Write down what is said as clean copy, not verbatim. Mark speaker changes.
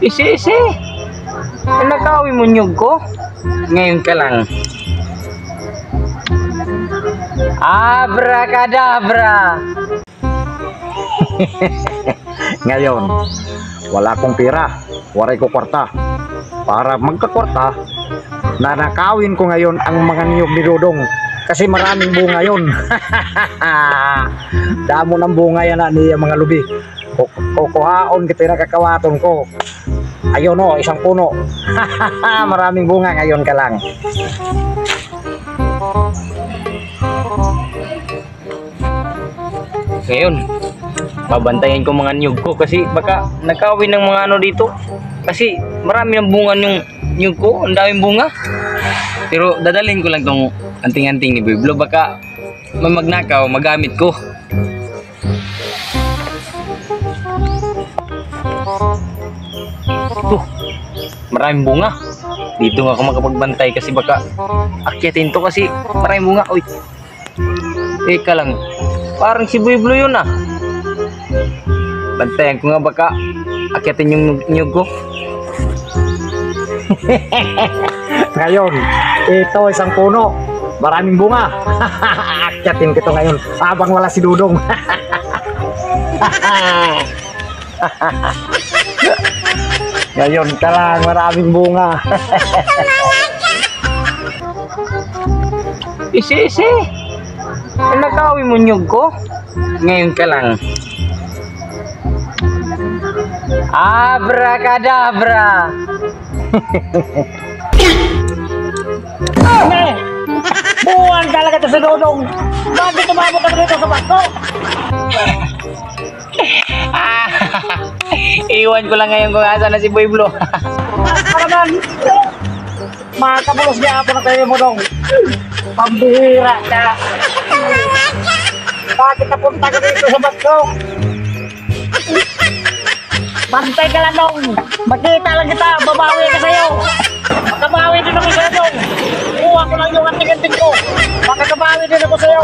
Speaker 1: Isi-isi. Nakawin mo nyug ko. Ngayon ka lang. Abracadabra.
Speaker 2: Ngayon, wala akong pira, waray ko kwarta. Para magkakwarta, nanakawin ko ngayon ang mga niyog ni Dodong. Kasi maraming bunga yun. Damo ng bunga yan ni mga lubi. Kukuhaon kita na kakawaton ko. Ayun o, isang puno. Maraming bunga, ngayon ka lang.
Speaker 1: Ngayon, babantayan ko mga niyog ko kasi baka nakawin ng mga ano dito. Kasi marami ng bunga yung niyog ko, ang daming bunga. Pero dadalhin ko lang tong anting-anting ni Biblo, baka magnakaw, magamit ko. Maraming bunga. Dito nga ako makapagbantay kasi baka akyatin to kasi maraming bunga. Uy, teka lang, parang si Biblo yun ah. Bantayan ko nga baka akyatin yung nyug ko.
Speaker 2: Ngayon, ito isang puno. Maraming bunga. Akyatin ko ngayon habang wala si Dudong. Ngayon ka lang, maraming bunga.
Speaker 1: Isi-isi. Nakawin mo nyug ko. Ngayon ka lang. Abracadabra.
Speaker 2: Buwan talaga ito si Dudong. Bakit tumabot ka dito sa bato?
Speaker 1: Iwan ko lang ngayon kung asa na si Biblo.
Speaker 2: Paraman, makabulos niya ako na kayo mo dong. Pambihira ka. Bakit napunta ka dito sa bato? Bantay ka lang dong. Makita lang kita, babawi ka sa'yo. Makabawi din ako sa'yo dong. Kuha ko lang yung anting-anting ko. Makakabawi din ako sa'yo.